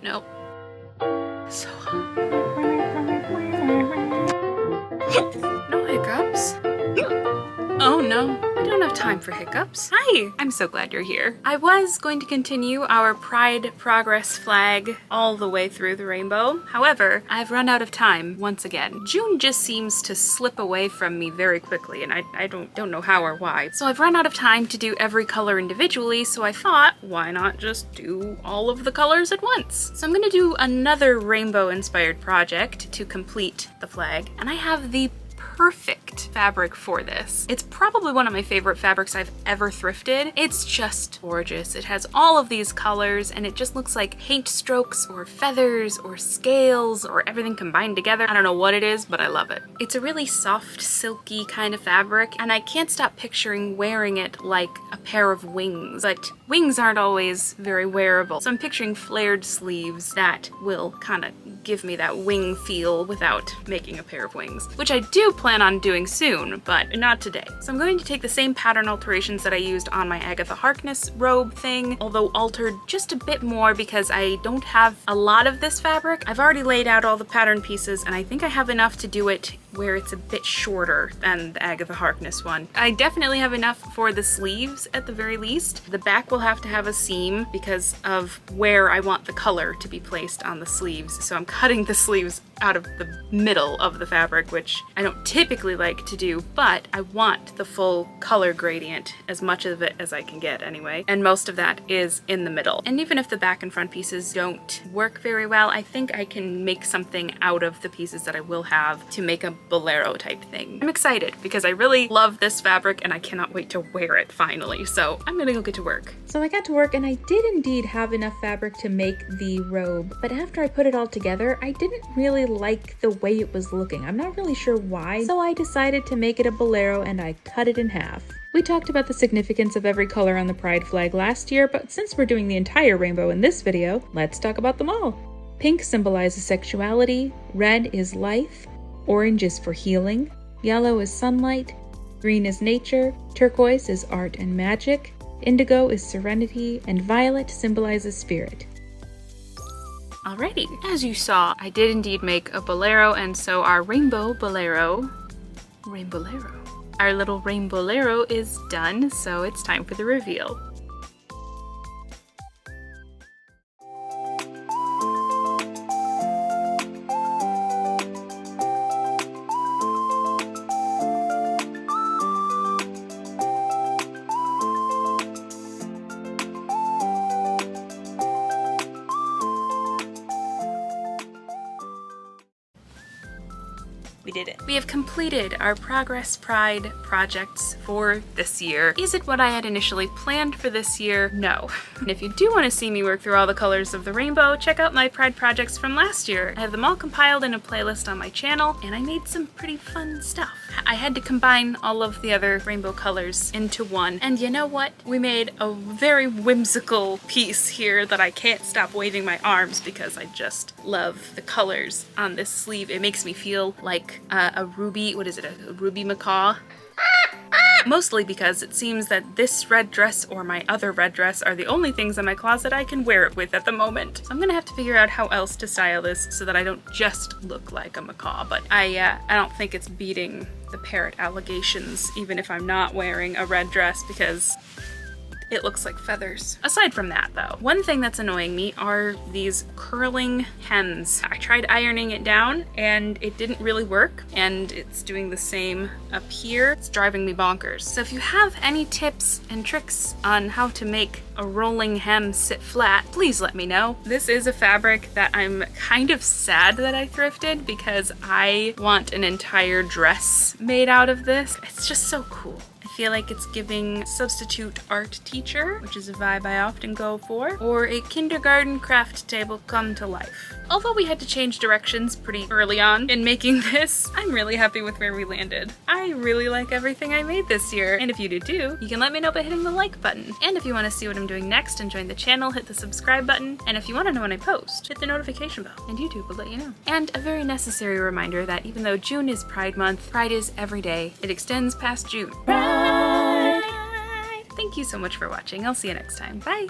Nope. So no hiccups. Oh no, I don't have time for hiccups. Hi, I'm so glad you're here. I was going to continue our Pride Progress flag all the way through the rainbow. However, I've run out of time once again. June just seems to slip away from me very quickly, and I don't know how or why. So I've run out of time to do every color individually, so I thought, why not just do all of the colors at once? So I'm gonna do another rainbow-inspired project to complete the flag, and I have the perfect fabric for this. It's probably one of my favorite fabrics I've ever thrifted. It's just gorgeous. It has all of these colors and it just looks like paint strokes or feathers or scales or everything combined together. I don't know what it is, but I love it. It's a really soft, silky kind of fabric, and I can't stop picturing wearing it like a pair of wings, but wings aren't always very wearable. So I'm picturing flared sleeves that will kind of give me that wing feel without making a pair of wings, which I do plan on doing soon, but not today. So I'm going to take the same pattern alterations that I used on my Agatha Harkness robe thing, although altered just a bit more because I don't have a lot of this fabric. I've already laid out all the pattern pieces, and I think I have enough to do it where it's a bit shorter than the Agatha Harkness one. I definitely have enough for the sleeves at the very least. The back will have to have a seam because of where I want the color to be placed on the sleeves. So I'm cutting the sleeves out of the middle of the fabric, which I don't typically like to do, but I want the full color gradient, as much of it as I can get anyway. And most of that is in the middle. And even if the back and front pieces don't work very well, I think I can make something out of the pieces that I will have to make a bolero type thing. I'm excited because I really love this fabric and I cannot wait to wear it finally. So I'm gonna go get to work. So I got to work and I did indeed have enough fabric to make the robe, but after I put it all together, I didn't really like the way it was looking. I'm not really sure why, so I decided to make it a bolero and I cut it in half. We talked about the significance of every color on the Pride flag last year, but since we're doing the entire rainbow in this video, let's talk about them all. Pink symbolizes sexuality, red is life, orange is for healing, yellow is sunlight, green is nature, turquoise is art and magic, indigo is serenity, and violet symbolizes spirit. Alrighty, as you saw, I did indeed make a bolero, and so our rainbow bolero, our little rainbolero is done, so it's time for the reveal. We did it. We have completed our Progress Pride projects for this year. Is it what I had initially planned for this year? No. And if you do want to see me work through all the colors of the rainbow, check out my Pride projects from last year. I have them all compiled in a playlist on my channel, and I made some pretty fun stuff. I had to combine all of the other rainbow colors into one, and you know what? We made a very whimsical piece here that I can't stop waving my arms because I just love the colors on this sleeve. It makes me feel like a ruby, what is it, a ruby macaw? Mostly because it seems that this red dress or my other red dress are the only things in my closet I can wear it with at the moment. So I'm gonna have to figure out how else to style this so that I don't just look like a macaw, but I don't think it's beating the parrot allegations, even if I'm not wearing a red dress, because it looks like feathers. Aside from that though, one thing that's annoying me are these curling hems. I tried ironing it down and it didn't really work, and it's doing the same up here. It's driving me bonkers. So if you have any tips and tricks on how to make a rolling hem sit flat, please let me know. This is a fabric that I'm kind of sad that I thrifted because I want an entire dress made out of this. It's just so cool. I feel like it's giving substitute art teacher, which is a vibe I often go for, or a kindergarten craft table come to life. Although we had to change directions pretty early on in making this, I'm really happy with where we landed. I really like everything I made this year, and if you do too, you can let me know by hitting the like button. And if you want to see what I'm doing next and join the channel, hit the subscribe button. And if you want to know when I post, hit the notification bell, and YouTube will let you know. And a very necessary reminder that even though June is Pride Month, Pride is every day. It extends past June. Pride! Thank you so much for watching. I'll see you next time. Bye!